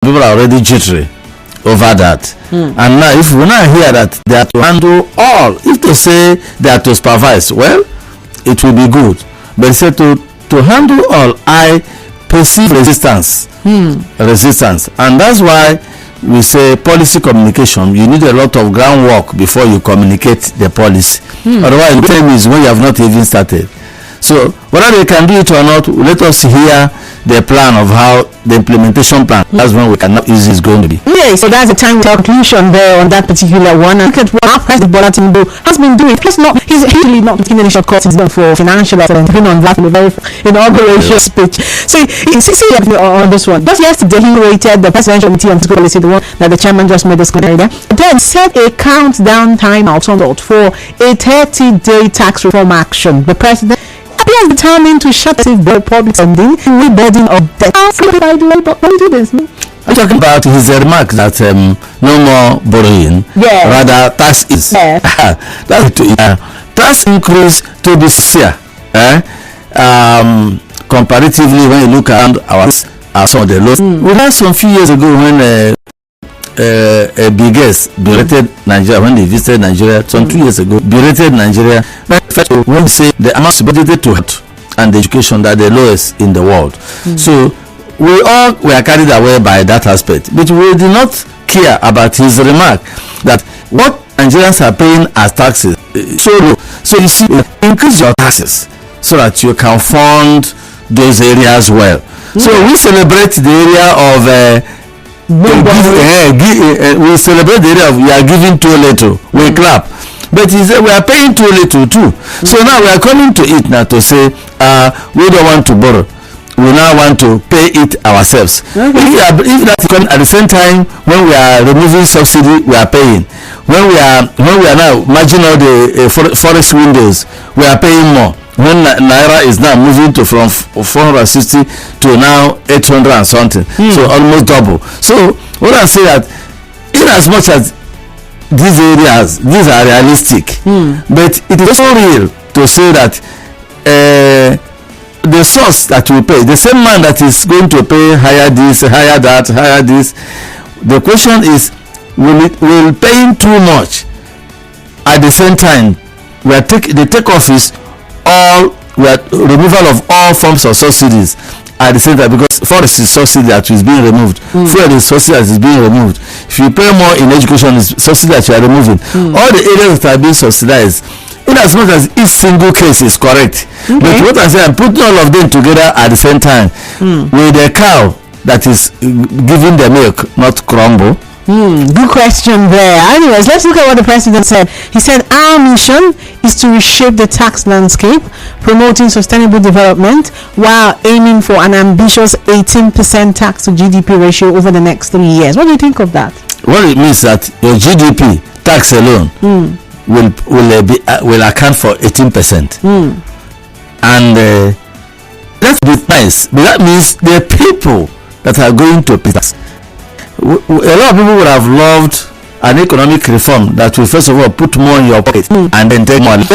people are already jittery over that. And now if we now hear that they are to handle all, if they say they are to supervise, well, it will be good. But say to handle all, I perceive resistance. Resistance. And that's why we say policy communication, you need a lot of groundwork before you communicate the policy. Otherwise the time is when you have not even started. So whether they can do it or not, let us hear the plan of how the implementation plan. That's when we can know easy it's going to be. Yeah, so that's the time conclusion there on that particular one. And look at what our President Bola Tinubu has been doing. Plus, he's really not taking any shortcuts. He's done for financial excellence. Been on that in a very inauguration speech. So in 60 years on this one, just yesterday he rated the presidential committee on fiscal policy, the one that the chairman just made us clear. Then set a countdown timeout for a 30-day tax reform action. The president appears determined to shut the public spending and rebuilding of debt. By the way, but don't do this. I'm talking about his remark that no more borrowing, rather tax is. That's tax increase to be fair. Comparatively, when you look around some of the laws, we had some few years ago when a biggest berated Nigeria when they visited Nigeria some 2 years ago, berated Nigeria when they say the amount budgeted to health and education that the lowest in the world. So we all were carried away by that aspect, but we did not care about his remark that what Nigerians are paying as taxes so low. So you see, increase your taxes so that you can fund those areas well. So we celebrate the area of we celebrate the area of we are giving too little, we clap, but he said we are paying too little too. So now we are coming to it now to say we don't want to borrow, we now want to pay it ourselves. If that's coming at the same time when we are removing subsidy, we are paying. When we are now merging all the forest windows, we are paying more. When Naira is now moving to from 460 to now 800 and something, so almost double. So what I say that in as much as these areas, these are realistic, but it is so real to say that the source that we pay, the same man that is going to pay higher this, higher that, higher this, the question is, will paying too much at the same time? The takeoff is all removal of all forms of subsidies at the same time, because forest is subsidy that is being removed, fuel is subsidy that is being removed. If you pay more in education, is subsidy that you are removing. All the areas that are being subsidized, in as much as each single case is correct. But what I say, I'm putting all of them together at the same time with a cow that is giving the milk, not crumble. Good question there. Anyways, let's look at what the president said. He said our mission is to reshape the tax landscape, promoting sustainable development while aiming for an ambitious 18% tax to GDP ratio over the next 3 years. What do you think of that? Well, it means that your GDP tax alone will account for 18%. And that's be nice, but that means the people that are going to pay tax. A lot of people would have loved an economic reform that will first of all put more in your pocket and then take more. But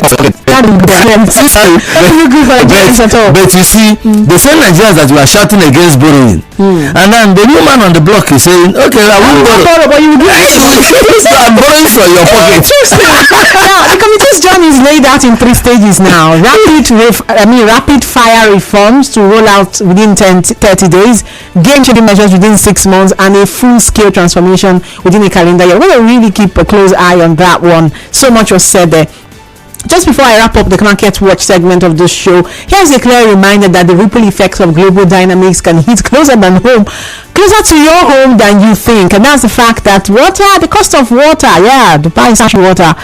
you see, the same Nigerians that were shouting against borrowing, and then the new man on the block is saying, okay, I won't borrow, but you do I'm borrowing from your pocket. Now, the committee's journey is laid out in 3 stages now. Rapid fire reforms to roll out within 30 days, game-changing measures within 6 months, and a full-scale transformation within a calendar year. We're going to really keep a close eye on that one. So much was said there. Just before I wrap up the Market Watch segment of this show, here's a clear reminder that the ripple effects of global dynamics can hit closer to your home than you think. And that's the fact that the cost of water, the price of water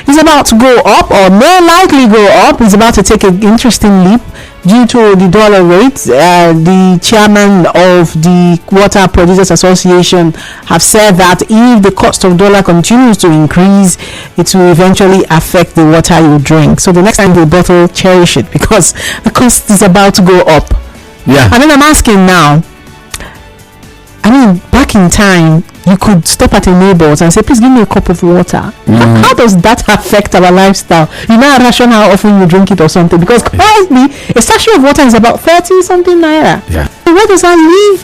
is about to go up, or more likely go up. It's about to take an interesting leap due to the dollar rate. The chairman of the Water Producers Association have said that if the cost of dollar continues to increase, it will eventually affect the water you drink. So the next time you bottle, cherish it, because the cost is about to go up. And then I'm asking now, back in time, you could stop at a neighbor's and say, please give me a cup of water. How does that affect our lifestyle? You now ration how often you drink it or something, because currently a sachet of water is about 30 something naira. So where does that leave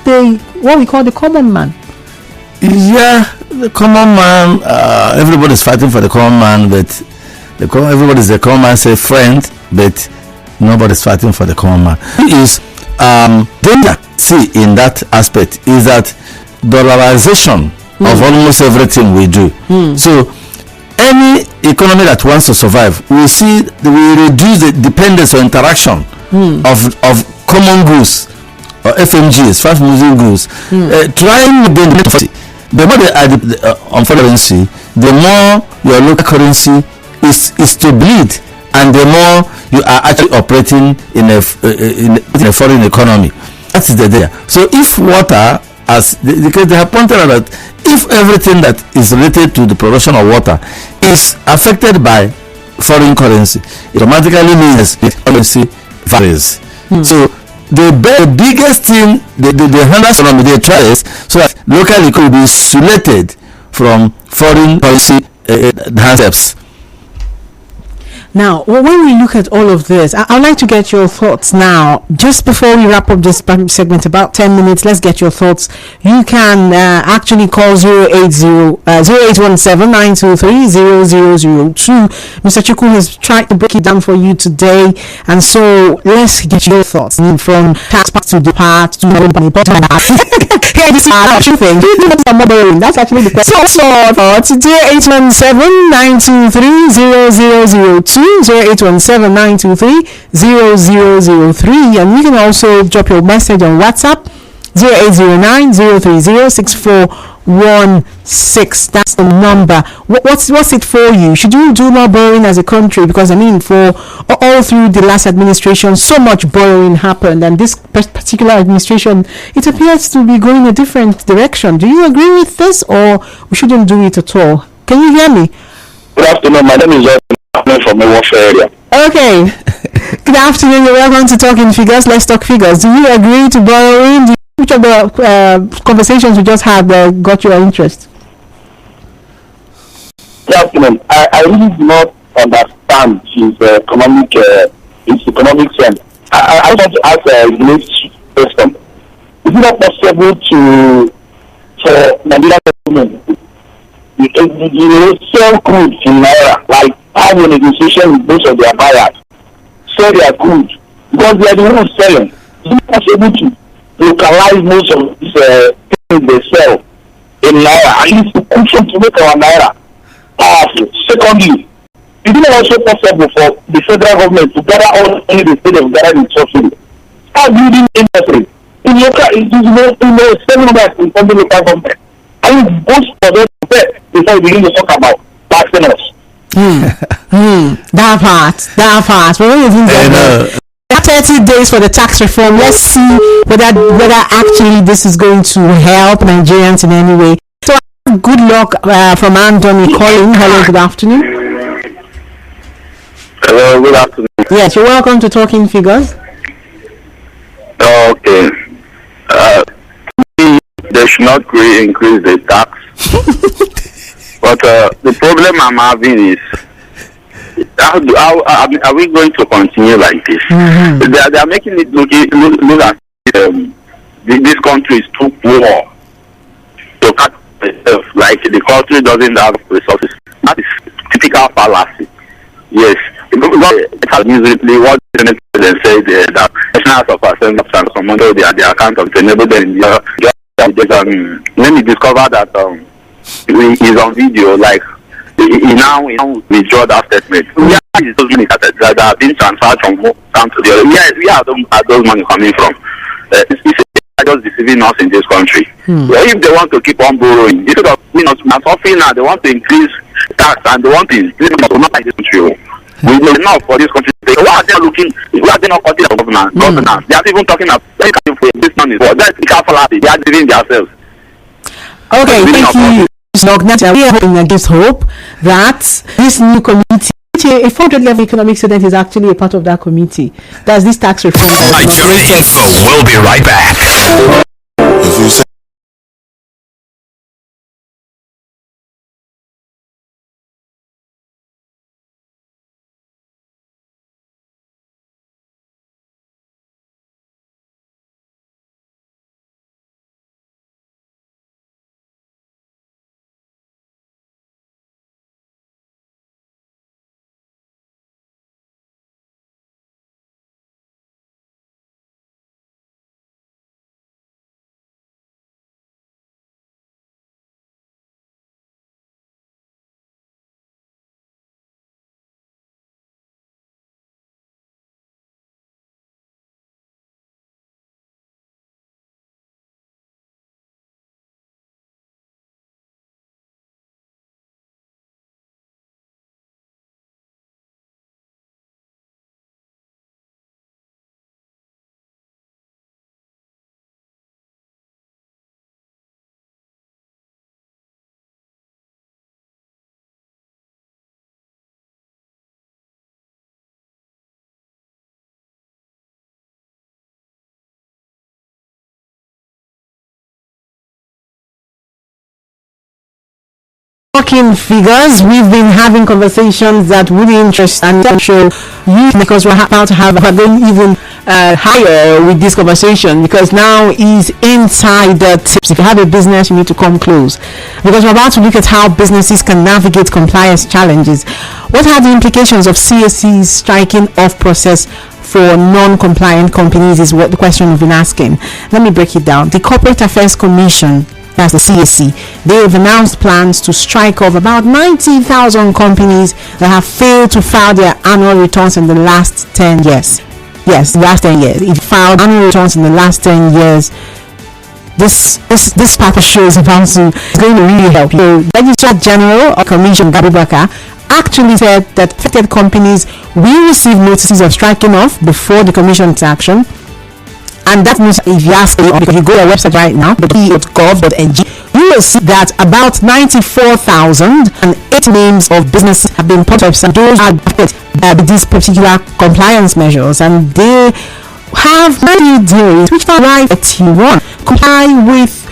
what we call the common man? Yeah, the common man. Everybody's fighting for the common man, but everybody's the common man. Say friend, but nobody's fighting for the common man. Is danger see in that aspect is that dollarization of almost everything we do. So any economy that wants to survive, we reduce the dependence or interaction of common goods or FMGs, fast moving goods. Trying to bring the more they add on foreign currency, the more your local currency is to bleed, and the more you are actually operating in a foreign economy. That is the idea. So if water, because they have pointed out that if everything that is related to the production of water is affected by foreign currency, it automatically means the currency varies. So the biggest thing the economy they try is so that locally could be insulated from foreign currency concepts. Now, when we look at all of this, I'd like to get your thoughts now. Just before we wrap up this segment, about 10 minutes, let's get your thoughts. You can actually call 0817-923-0002. Mr. Chukwu has tried to break it down for you today, and so let's get your thoughts. From tax part to the part to the bottom. Here, this is our thing. That's actually the question. So, 0817-923-0002. 0817-923-0003, and you can also drop your message on WhatsApp 0809-030-6416. That's the number. What's it for you? Should you do more borrowing as a country? Because for all through the last administration, so much borrowing happened, and this particular administration, it appears to be going a different direction. Do you agree with this, or we shouldn't do it at all? Can you hear me? Good afternoon. My name is from the warfare area. Okay. Good afternoon. You're welcome to Talking Figures. Let's talk figures. Do you agree to borrowing? Which of the conversations we just had got your interest? Good afternoon. I really do not understand his economic sense. I want to ask Ignatius question. Is it not possible for Nigeria government sell goods in Naira, like have a negotiation with most of their buyers, sell their goods, because they are the ones selling. Is it possible to localize most of these things they sell in Naira, at least to push them to make our Naira powerful? Secondly, is it also possible for the federal government to gather all only the state of gathering in subsidy, start building industry in local, in seven members in the local government? I think both for them before we begin to talk about taxing us. That part. But when you think that 30 days for the tax reform, let's see whether actually this is going to help Nigerians in any way. So good luck from Anthony calling. Hello, good afternoon. Hello, good afternoon. Yes, you're welcome to Talking Figures. Okay. They should not increase the tax. But the problem I'm having is, how are we going to continue like this? They are making it look as this country is too poor to cut itself, like the country doesn't have resources. That is typical fallacy. Yes, because recently what the president said that National House of Assembly and some money their account of the neighborhood when he discovered that he's on video, like he now withdraw that statement. Where is those money that are being transferred from one account to the other? Where are those money coming from? It's just deceiving us in this country. Well, if they want to keep on borrowing, instead of suffering now, they want to increase tax and they want to increase not like this country. We know enough for this country. Why are they looking? Why are they not cutting the governance? They are even talking about this money for that's the they are giving themselves. Okay, thank you. Ignatius, we are hoping and gives hope that this new committee, a 400 level economic student is actually a part of that committee. That's this tax reform. Nigeria Info. We'll be right back. If you say talking figures. We've been having conversations that really interest and show you, because we're about to have going even higher with this conversation, because now is insider tips. If you have a business, you need to come close, because we're about to look at how businesses can navigate compliance challenges. What are the implications of CAC's striking off process for non-compliant companies is what the question we've been asking. Let me break it down. The Corporate Affairs Commission, that's the CAC, they have announced plans to strike off about 90,000 companies that have failed to file their annual returns in the last 10 years. Yes, the last 10 years. If you filed annual returns in the last 10 years, this part of show is about to, it's going to really help you. The Registrar General of Commission, Gabubaka, actually said that affected companies will receive notices of striking off before the commission's action. And that means if you ask, because you go to our website right now, .gov.ng, you will see that about 94,008 names of businesses have been put up, and those are affected these particular compliance measures, and they have 90 days, which are right that you want comply with.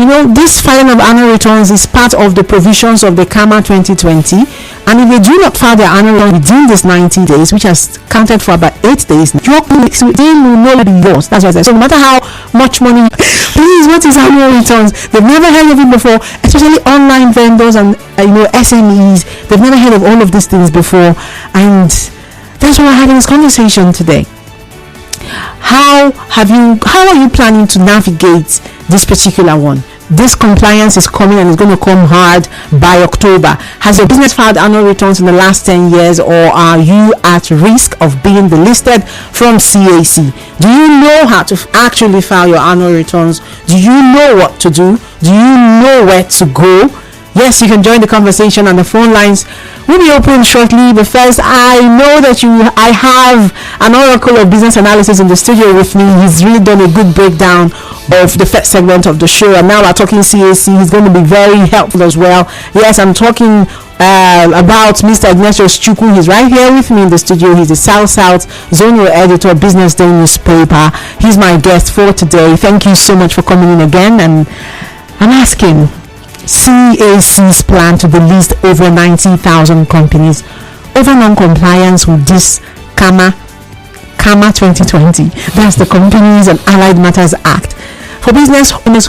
This filing of annual returns is part of the provisions of the CAMA 2020, and if they do not file their annual return within this 90 days, which has counted for about 8 days, your colleagues will not be yours. That's what I said. So no matter how much money, please, what is annual returns? They've never heard of it before, especially online vendors and SMEs. They've never heard of all of these things before, and that's why we're having this conversation today. How are you planning to navigate this particular one? This compliance is coming, and it's going to come hard by October. Has your business filed annual returns in the last 10 years, or are you at risk of being delisted from CAC? Do you know how to actually file your annual returns? Do you know what to do? Do you know where to go? Yes, you can join the conversation, and the phone lines will be open shortly. But first, I know that I have an oracle of business analysis in the studio with me. He's really done a good breakdown of the first segment of the show, and now we're talking CAC. He's going to be very helpful as well. Yes, I'm talking about Mr. Ignatius Chukwu. He's right here with me in the studio. He's the South Zonal Editor, BusinessDay newspaper. He's my guest for today. Thank you so much for coming in again. And I'm asking, CAC's plan to delist over 90,000 companies over non-compliance with this CAMA 2020. That's the Companies and Allied Matters Act. For business owners,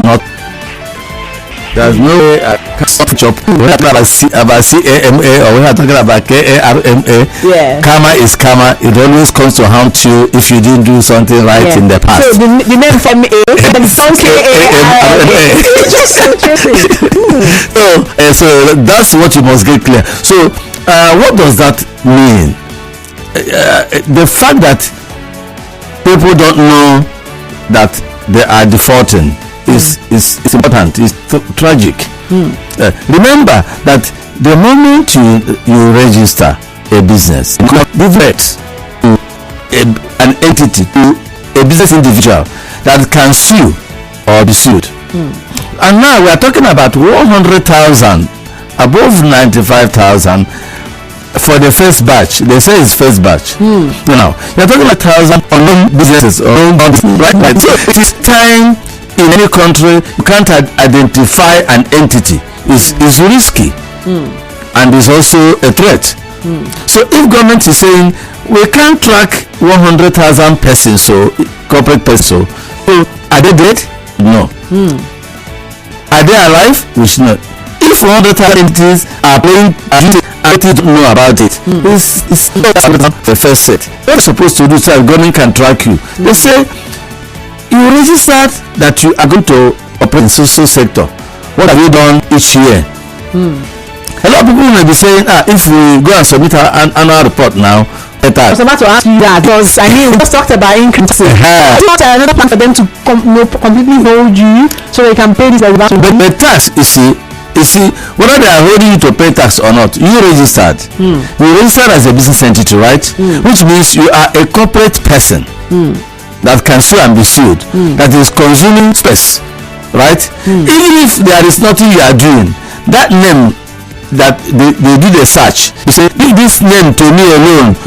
there's no way I can stop job. We're not talking about CAMA, or we're not talking about KARMA. Yeah. Karma is karma. It always comes to haunt you if you didn't do something right in the past. So the name from A, but it's also KARMA. It's just so tricky. So that's what you must get clear. So what does that mean? The fact that people don't know that they are defaulting is important. It's tragic. Remember that the moment you register a business, you give it to an entity, to a business individual that can sue or be sued. And now we are talking about 100,000 above 95,000 for the first batch. They say it's first batch. Now you're talking about 1,000 unknown businesses, right? So it is time. In any country, you can't identify an entity. It's risky, and it's also a threat. So if government is saying we can't track 100,000 persons, so corporate persons, so are they dead? No. Are they alive? We should not. If 100,000 entities are playing, I don't know about it. It's the first set. What you're supposed to do so that government can track you. They say you registered that you are going to operate in social sector. What have you done each year? A lot of people may be saying, if we go and submit an annual report now, I was about to ask you that, because we just talked about income. It's not another plan for them to completely hold you so they can pay this like that. But the tax, you see, whether they are holding you to pay tax or not, you registered. You registered as a business entity, right? Which means you are a corporate person that can sue and be sued, that is consuming space, right? Even if there is nothing you are doing, that name that they did a search, you say, give this name to me alone.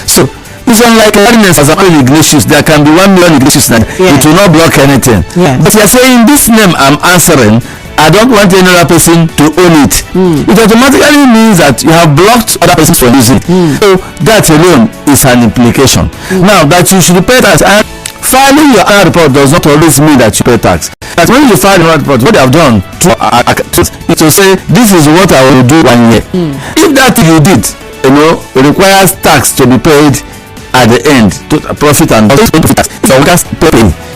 So it's unlike as an Ignatius. There can be 1 million Ignatius, it will not block anything. But you're saying this name I'm answering, I don't want any other person to own it. It automatically means that you have blocked other persons from using it. So that alone is an implication. Now that you should pay tax, and filing your annual report does not always mean that you pay tax. But when you file your report, what they have done is to say this is what I will do 1 year. If that you did, requires tax to be paid at the end, to profit and loss tax,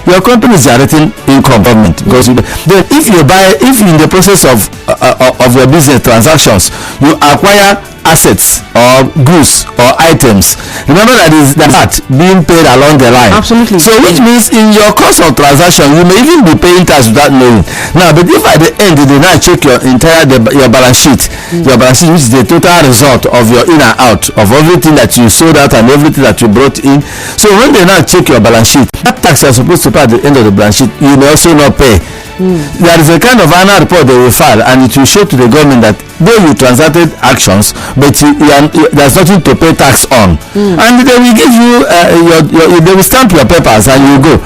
your company is generating income government, because if in the process of your business transactions you acquire assets or goods or items, remember that is that being paid along the line. Absolutely. So which means in your cost of transaction you may even be paying tax without knowing. Now, but if at the end they now check your balance sheet, your balance sheet, which is the total result of your in and out of everything that you sold out and everything that you brought in. So when they now check your balance sheet, that tax you are supposed to pay at the end of the balance sheet, you may also not pay. There is a kind of annual report they will file, and it will show to the government that though you transacted actions, but there's nothing to pay tax on, and they will give you they will stamp your papers and you go.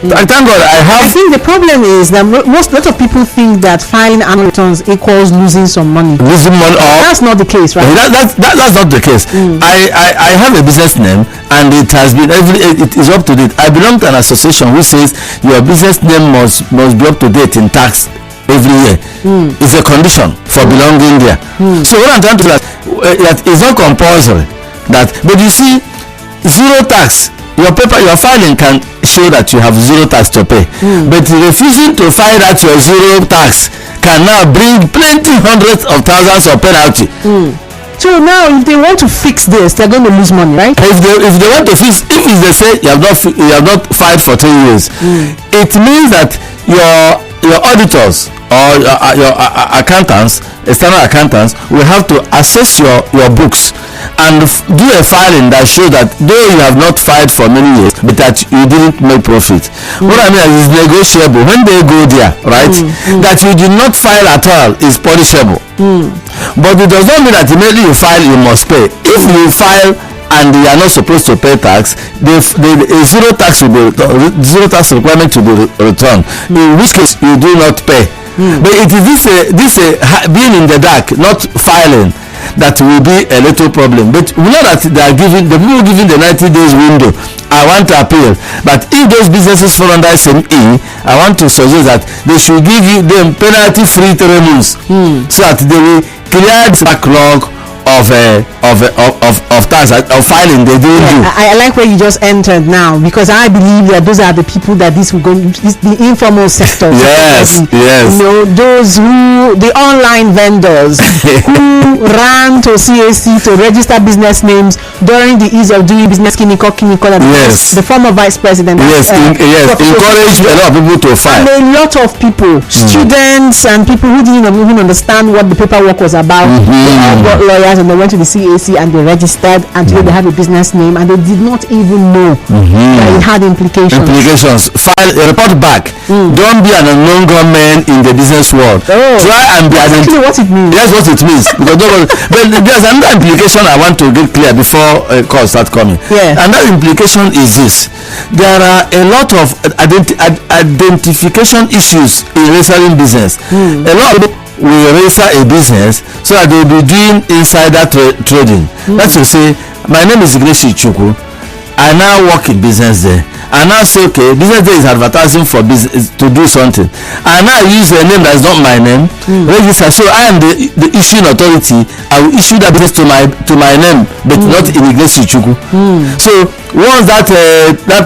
Thank God I think the problem is that lot of people think that filing annual returns equals losing some money. Losing money, that's not the case, right? That's not the case. I have a business name, and it has been it is up to date. I belong to an association which says your business name must be up to date in tax every year. It's a condition for belonging there. So what I'm trying to say that is not compulsory. But you see, zero tax. Your filing can show that you have zero tax to pay, but refusing to file that your zero tax can now bring plenty hundreds of thousands of penalty. So now if they want to fix this, they're going to lose money, right? If they want to fix, if they say you have not filed for 3 years, it means that your auditors or your accountants, external accountants, will have to assess your books and do a filing that shows that though you have not filed for many years, but that you didn't make profit. What I mean is negotiable. When they go there, right, that you did not file at all is punishable. But it does not mean that immediately you file you must pay. If you file and you are not supposed to pay tax, the zero tax requirement to be returned, in which case you do not pay. But it is this being in the dark, not filing, that will be a little problem. But we know that they are giving the 90 days window. I want to appeal, but if those businesses fall under SME, I want to suggest that they should give them penalty free 3 months, so that they will clear the backlog of tax of filing they didn't do. I like where you just entered now, because I believe that those are the people that this will go, the informal sector. Yes. Those the online vendors who ran to CAC to register business names during the ease of doing business clinical yes. The former vice president. Yes, encourage a lot of people to file. And a lot of people, students and people who didn't even understand what the paperwork was about. They all got lawyers and they went to the CAC and they registered, and today they have a business name and they did not even know that it had implications. File a report back. Don't be an unknown gunman in the business world. Try and be exactly what it means. That's what it means. But there's another implication I want to get clear before calls start coming. And that implication is this: there are a lot of identification issues in registering business. A lot of people will register a business so that they will be doing insider trading. That's to say, my name is Ignatius Chukwu. I now work in BusinessDay. I now say, okay, BusinessDay is advertising for business to do something. I now use a name that is not my name, register. So I am the issuing authority. I will issue that business to my name, but not in Ignatius Chukwu. So once that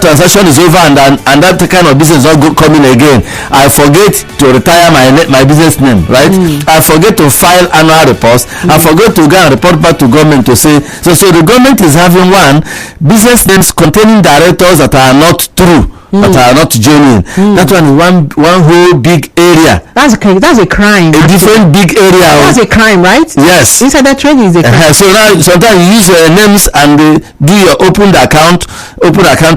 transaction is over and that kind of business is not coming again, I forget to retire my business name, right? I forget to file annual reports. I forget to go and report back to government to say so the government is having one business names containing directors that are not true, that are not genuine. That one is one whole big area. That's a crime. A different big area. That's a crime, right? Yes. Insider trading is a crime. So now sometimes you use names and do your open account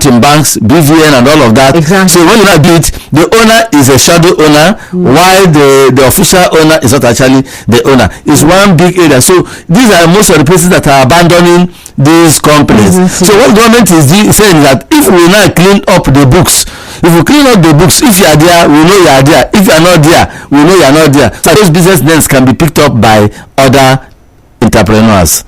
in banks, BVN and all of that. Exactly. So when you now do it, the owner is a shadow owner, while the official owner is not actually the owner. It's one big area. So these are most of the places that are abandoning these companies. So what government is saying is that if we now clean up the books, If you clean up the books, if you are there, we know you are there. If you are not there, we know you are not there. So those business names can be picked up by other entrepreneurs.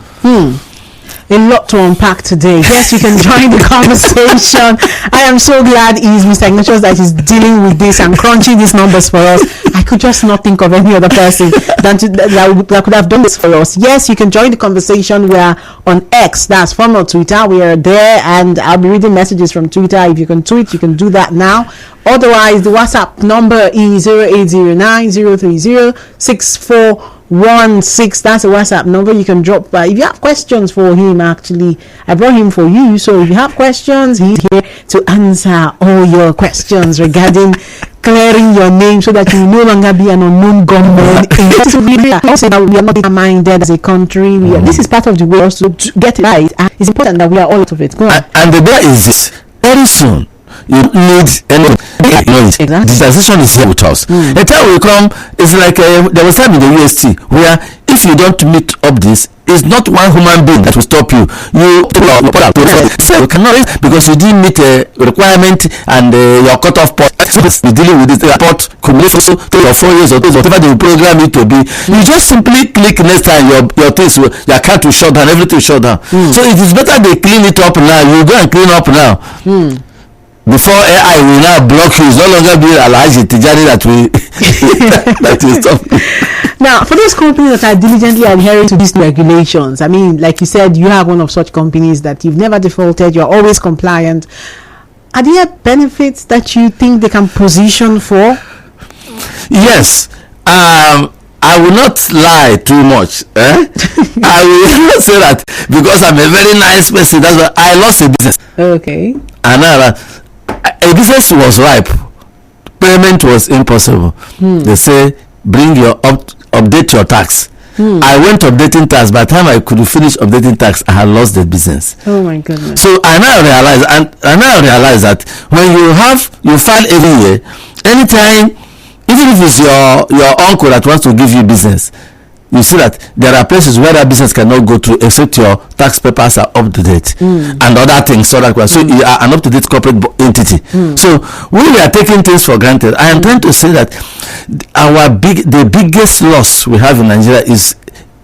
A lot to unpack today. Yes, you can join the conversation. I am so glad Mr. Ignatius that is dealing with this and crunching these numbers for us. I could just not think of any other person that could have done this for us. Yes, you can join the conversation. We are on X, that's former Twitter. We are there, and I'll be reading messages from Twitter. If you can tweet, you can do that now. Otherwise, the WhatsApp number is 0809 030 6416. That's a WhatsApp number. You can drop by if you have questions for him. Actually, I brought him for you, so if you have questions, he's here to answer all your questions regarding clearing your name so that you will no longer be an unknown gunman. We are not minded as a country. This is part of the way also to get it right, and it's important that we are all out of it. Go on. And the day is this: very soon you need any knowledge. Exactly. Digitization is here with us. The time will come. It's like there was time in the UST where if you don't meet up this, it's not one human being that will stop you. You cannot, because you didn't meet a requirement and your cutoff point. You're dealing with this report could be also 3 or 4 years or whatever they will program it to be. You just simply click next time your things, your account will shut down, everything will shut down. So it is better they clean it up now. You go and clean up now. Before AI will now block you. It's no longer be Alhaji Tijani that will that will stop you. Now, for those companies that are diligently adhering to these regulations, I mean, like you said, you have one of such companies that you've never defaulted, you're always compliant. Are there benefits that you think they can position for? Yes. I will not lie too much. I will not say that because I'm a very nice person. That's why I lost a business. Okay. And a business was ripe. Payment was impossible. They say, bring your update your tax. I went updating tax. By the time I could finish updating tax, I had lost the business. Oh my goodness. So I now realize that when you file every year, anytime, even if it's your uncle that wants to give you business, you see that there are places where that business cannot go through except your tax papers are up to date and other things. So you are an up-to-date corporate entity. So we are taking things for granted. I am trying to say that the biggest loss we have in Nigeria is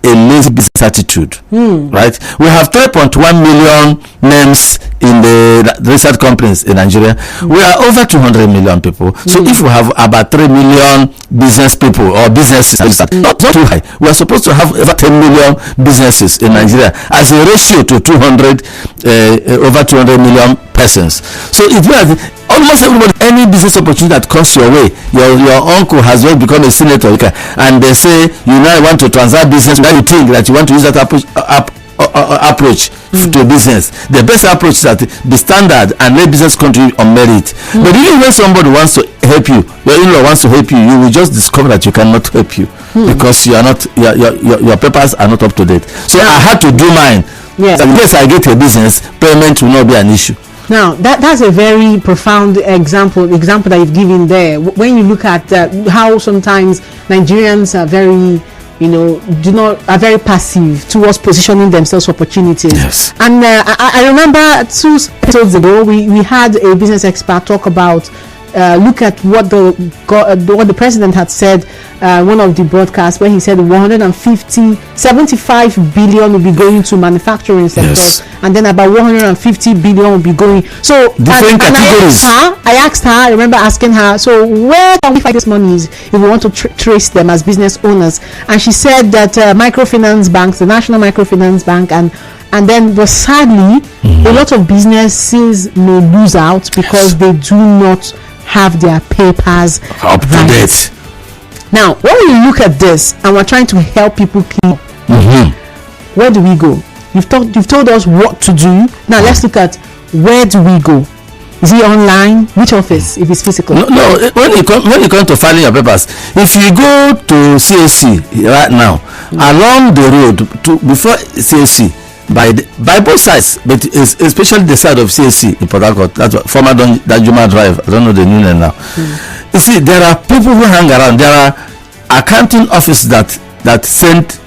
a lazy business attitude, right? We have 3.1 million names in the research companies in Nigeria. We are over 200 million people. So if we have about 3 million business people or businesses, not too high. We are supposed to have over 10 million businesses in Nigeria as a ratio to over 200 million persons. So if you have almost everybody, any business opportunity that comes your way, your uncle has just become a senator, and they say you now want to transact business, where you think that you want to use that approach to business. The best approach is that be standard and let business contribute on merit. But even when somebody wants to help you, your in-law wants to help you, you will just discover that you cannot help you because you are not your papers are not up to date. So I had to do mine. Yes. In case I get a business, payment will not be an issue. Now, that's a very profound example that you've given there. When you look at how sometimes Nigerians are very, are very passive towards positioning themselves for opportunities. Yes. And I remember 2 episodes ago, we had a business expert talk about look at what the president had said, one of the broadcasts, where he said 75 billion will be going to manufacturing sector, and then about 150 billion will be going. So different categories. I asked her, I remember asking her, so where can we find these monies if we want to trace them as business owners? And she said that microfinance banks, the National Microfinance Bank, and then, but sadly, a lot of businesses may lose out because they do not have their papers up to date. Now, when we look at this and we're trying to help people clean up, where do we go? You've told us what to do. Now let's look at where do we go? Is it online? Which office if it's physical? No. When you come to filing your papers, if you go to CAC right now, along the road before CAC, by both sides, but especially the side of CAC in Port Harcourt, that's what, former Danjuma Drive, I don't know the new name now. You see, there are people who hang around. There are accounting offices that send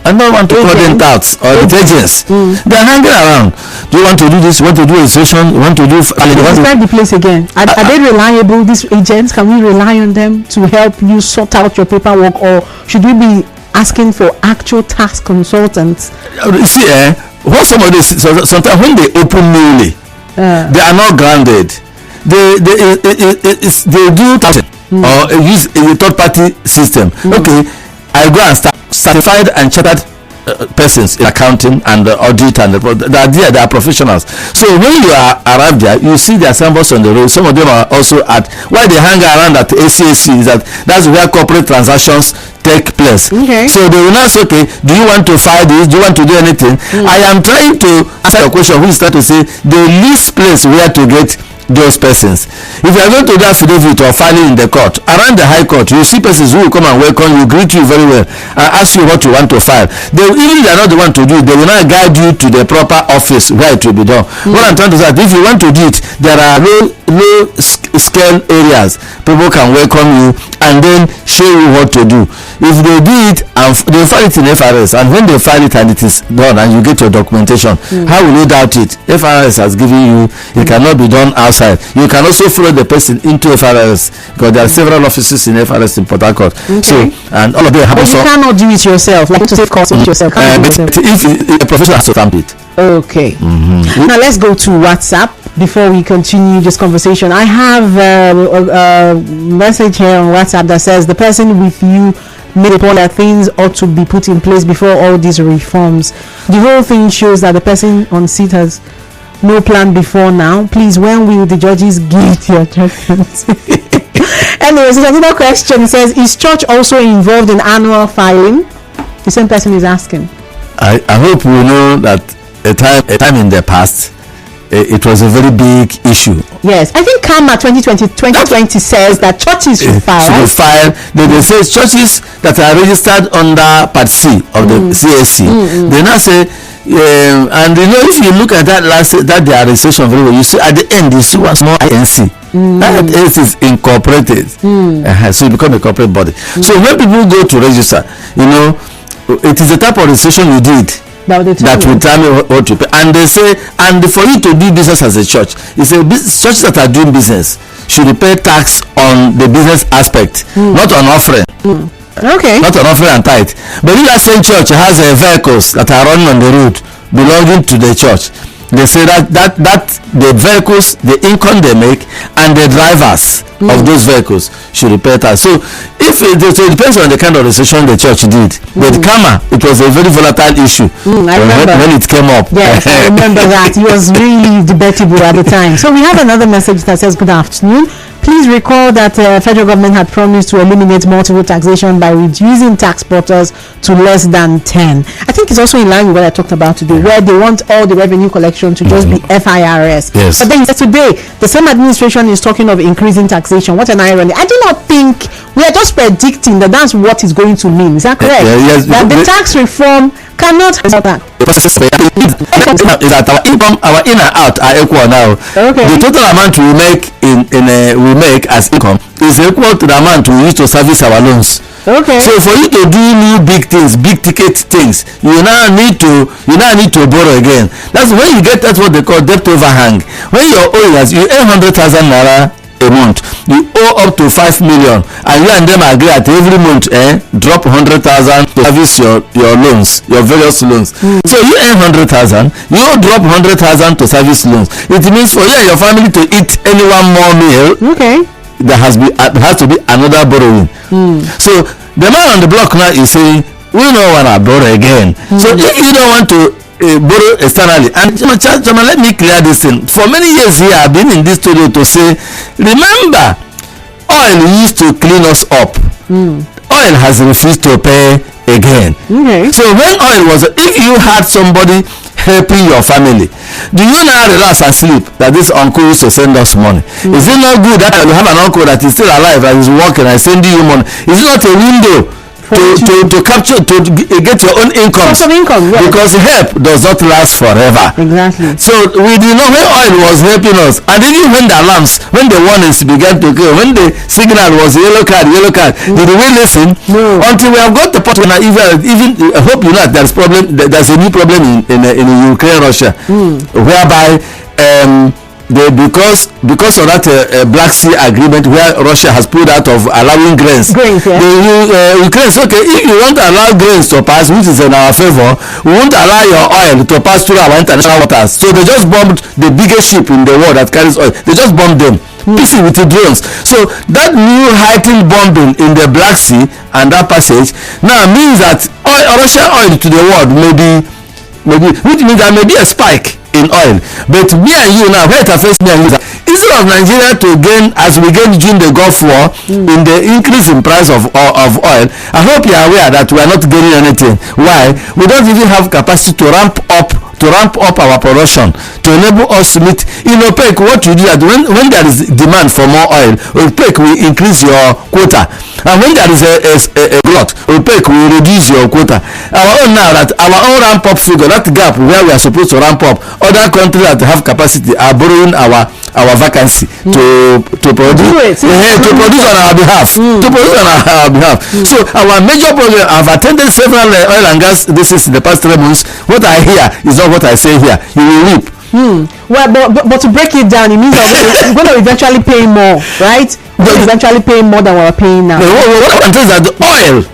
I don't want to call them touts or agents. They are hanging around. Do you want to do this? You want to do registration? You want to do... Describe the place again. Are they reliable, these agents? Can we rely on them to help you sort out your paperwork, or should we be asking for actual tax consultants? You see, what somebody sometimes when they open newly, they are not grounded. They do taxing or use a third party system. Okay, I go and start certified and chartered persons in accounting and audit, and they are professionals. So when you are arrived there, you see their symbols on the road. Some of them are also at why they hang around at ACAC is that's where corporate transactions take place. Okay. So they will not say, okay, do you want to file this? Do you want to do anything? I am trying to answer your question, which is to say the least place where to get those persons. If you are going to do affidavit or filing in the court, around the high court, you see persons who will come and welcome you, greet you very well, and ask you what you want to file. They will, even if they are not the one to do it, they will not guide you to the proper office where it will be done. What I'm trying to say is, if you want to do it, there are low scale areas people can welcome you and then show you what to do. If they do it and they file it in FRS, and when they file it and it is done and you get your documentation, how will you doubt it? FRS has given you, it cannot be done outside. You can also follow the person into FRS because there are several offices in FRS in Port Harcourt. So, and all of them have But you cannot do it yourself, like to save costs yourself. but if a professional has to stamp it. Okay. Now let's go to WhatsApp before we continue this conversation. I have a message here on WhatsApp that says the person with you made a point that things ought to be put in place before all these reforms. The whole thing shows that the person on seat has no plan before now. Please, when will the judges give their judgments? Anyways, there's another question. It says, is church also involved in annual filing? The same person is asking. I hope we know that a time in the past it was a very big issue. Yes, I think CAMA 2020 says that churches should file. They say churches that are registered under Part C of the CAC. They now say, and you know, if you look at that their registration very well, you see at the end you see one small INC. That INC is incorporated, so it becomes a corporate body. So when people go to register, you know, it is the type of registration you did that will tell me what to pay. And they say, and for you to do business as a church, it's a churches that are doing business should pay tax on the business aspect, not on offering. Okay. Not on offering and tithe. But if that same church has vehicles that are running on the road belonging to the church, they say that the vehicles, the income they make, and the drivers of those vehicles should pay tax. So it depends on the kind of registration the church did. But CAMA, it was a very volatile issue when it came up. Yes, I remember that. It was really debatable at the time. So we have another message that says, good afternoon. Please recall that federal government had promised to eliminate multiple taxation by reducing tax portals to less than 10. I think it's also in line with what I talked about today, where they want all the revenue collection to just be FIRS. Yes. But then today, the same administration is talking of increasing taxation. What an irony. I do not think, we are just predicting that that's what it's going to mean. Is that correct? Yes. That the tax reform cannot help that. Our in and out are equal now. Okay. The total amount we make we make as income is equal to the amount we use to service our loans. Okay. So for you to do new big things, big ticket things, you now need to borrow again. That's when you get, that's what they call debt overhang. When you're owing, you earn 100,000 naira a month, you owe up to 5 million, and you and them agree at every month drop 100,000 to service your loans, your various loans. So you earn 100,000, you drop 100,000 to service loans. It means for you and your family to eat any one more meal, okay, there has to be another borrowing. So the man on the block now is saying, we don't want to borrow again. So if you don't want to borrow externally, and Chama, let me clear this thing. For many years here, I've been in this studio to say, remember, oil used to clean us up. Oil has refused to pay again. Okay. So when oil was, if you had somebody helping your family, do you now relax and sleep that this uncle used to send us money? Is it not good that you have an uncle that is still alive and is working and sending you money? Is it not a window to capture get your own income. Source of income, yes. Because help does not last forever. Exactly. So we did not when oil was helping us, and even when the alarms, when the warnings began to go, when the signal was yellow card, did we listen? No. Until we have got the point when even I hope you know there's a new problem in Ukraine, Russia, whereby because of that Black Sea agreement where Russia has pulled out of allowing grains, yeah. Ukraine say, okay, if you want to allow grains to pass, which is in our favor, we won't allow your oil to pass through our international waters. So they just bombed the biggest ship in the world that carries oil. They just bombed them. PC with the drones. So that new heightened bombing in the Black Sea and that passage now means that Russian oil to the world maybe which means there may be a spike in oil. But me and you now, where it affects me and you, instead of Nigeria to gain, as we gain during the Gulf War, in the increase in price of oil, I hope you are aware that we are not gaining anything. Why? We don't even have capacity to ramp up our production to enable us to meet in OPEC. What you do that when there is demand for more oil, OPEC will increase your quota, and when there is a glut, OPEC will reduce your quota. Our own ramp up figure, that gap where we are supposed to ramp up, other countries that have capacity are borrowing our vacancy to produce on our behalf. So our major problem, I've attended several oil and gas districts in the past 3 months. What I hear is not what I say here. You will weep. Well, but to break it down, it means that we're going to eventually pay more, right? We're eventually paying more than we're paying now. What I'm saying is that the oil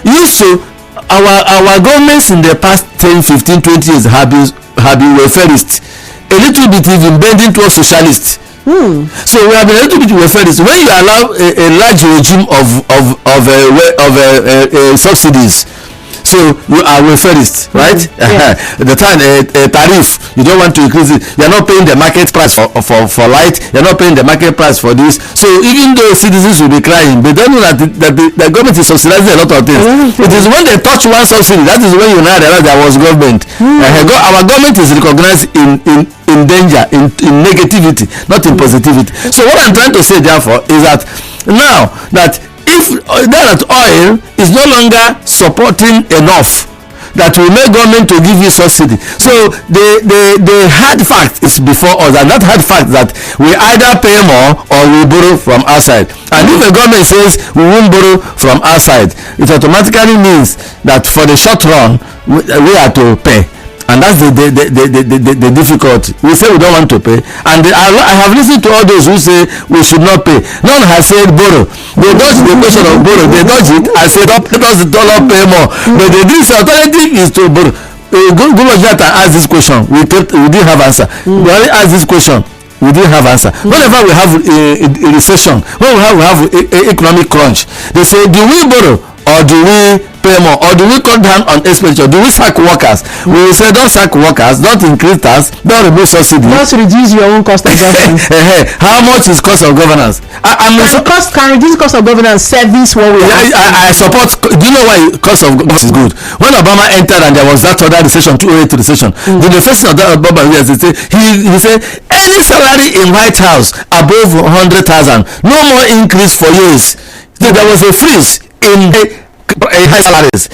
used to our governments in the past 10, 15, 20 years have been welfarist, a little bit even bending towards socialist. So we have been a little bit welfarist. When you allow a large regime of subsidies, so you are welfarist, right? The time tariff, you don't want to increase it. You're not paying the market price for light. You're not paying the market price for this. So even though citizens will be crying, they don't know that the government is subsidizing a lot of things. It is when they touch one subsidy, that is when you now realize there was government. Our government is recognized in danger, in negativity, not in positivity. So what I'm trying to say therefore is that now that if that oil is no longer supporting enough that will make government to give you subsidy, so the hard fact is before us, and that hard fact that we either pay more or we borrow from outside. And if the government says we won't borrow from outside, it automatically means that for the short run we are to pay. And that's the difficulty. We say we don't want to pay, and I have listened to all those who say we should not pay. None has said borrow. They dodge the question of borrow. They dodge it and say let us the dollar pay more. But the alternative is to borrow. Gulojata asked this question. We didn't have answer. We only asked this question. We didn't have answer. Whenever we have a recession, when we have economic crunch, they say, do we borrow or do we pay more, or do we cut down on expenditure? Do we sack workers? We will say don't sack workers, don't increase tax, don't remove subsidy, just reduce your own cost of governance. How much is cost of governance? Can reduce cost of governance service what we have. I support. Do you know why cost of governance is good? When Obama entered and there was that other recession, 2008 recession, the first thing that Obama he said any salary in White House above 100,000, no more increase for years. So there was a freeze in high salaries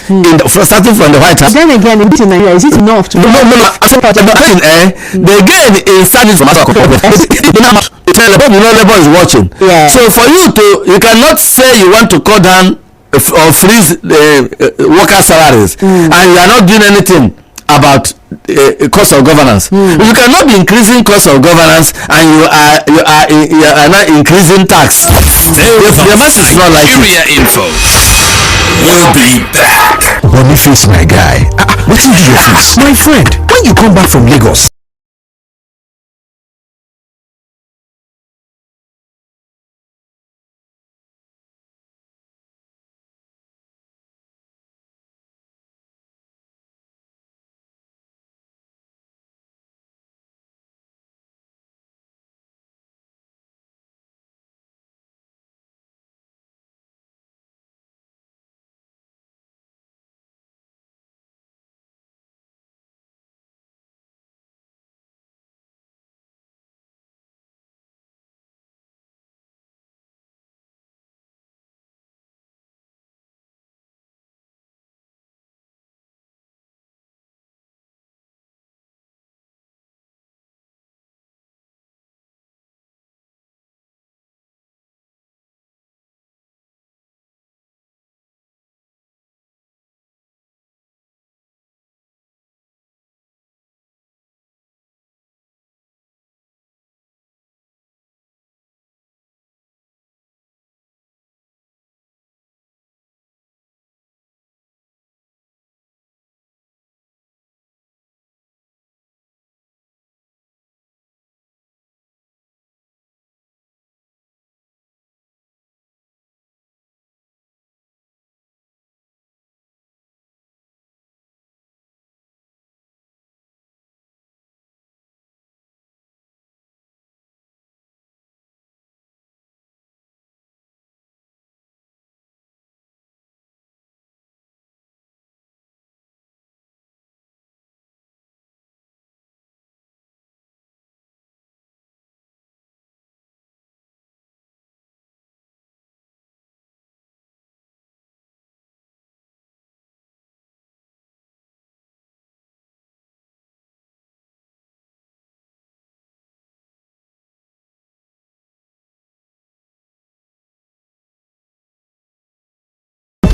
starting from the White House. Then again, in Nigeria, is it enough to? No. The gain is starting from labor is watching. Yeah. So for you cannot say you want to cut down or freeze worker salaries and you are not doing anything about cost of governance. You cannot be increasing cost of governance and you are not increasing tax. The message is not like Info. We'll be back. Boniface, my guy. What do you do your face? My friend, when you come back from Lagos,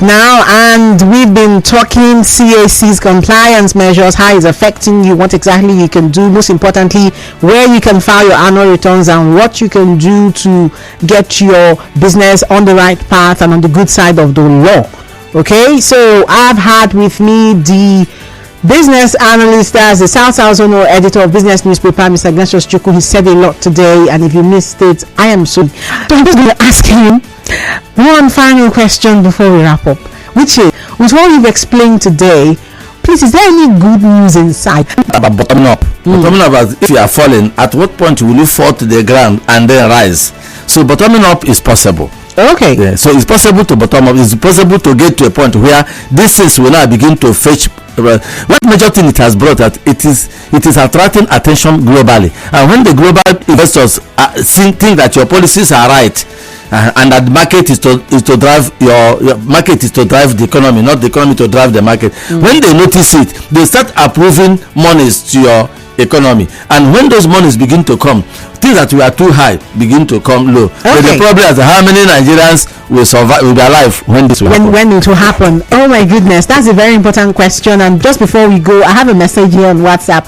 now, and we've been talking CAC's compliance measures, how it's affecting you, what exactly you can do, most importantly, where you can file your annual returns, and what you can do to get your business on the right path and on the good side of the law. Okay, so I've had with me the business analyst, as the South Zone editor of business newspaper, Mr. Ignatius Chukwu. He said a lot today, and if you missed it, I am sorry. So I'm just going to ask him one final question before we wrap up, which is, with what you've explained today, please, is there any good news inside? About bottoming up. Bottoming up, as if you are falling, at what point will you fall to the ground and then rise? So bottoming up is possible. Okay. Yeah, so it's possible to bottom up. It's possible to get to a point where these things will now begin to fetch. What major thing it has brought that it is attracting attention globally, and when the global investors think that your policies are right, and that the market is to drive your market is to drive the economy, not the economy to drive the market. When they notice it, they start approving monies to your economy, and when those monies begin to come, things that were too high begin to come low. But the problem is how many Nigerians will survive, will be alive when this will happen. When it will happen. Oh my goodness, that's a very important question. And just before we go, I have a message here on WhatsApp.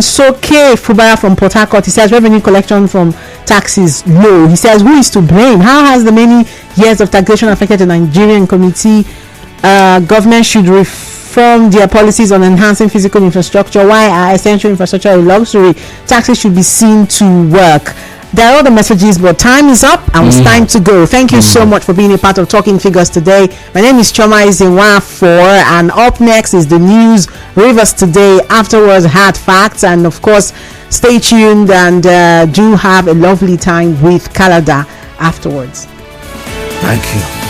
Soke Fubara from Port Harcourt, he says revenue collection from taxes low. He says, who is to blame? How has the many years of taxation affected the Nigerian community? Government should reform their policies on enhancing physical infrastructure. Why are essential infrastructure a luxury? Taxes should be seen to work. There are other messages, but time is up and it's time to go. Thank you so much for being a part of Talking Figures today. My name is Choma Izinwa4, and up next is the news, Rivers Today. Afterwards, Hard Facts, and of course, stay tuned and do have a lovely time with Kalada afterwards. Thank you.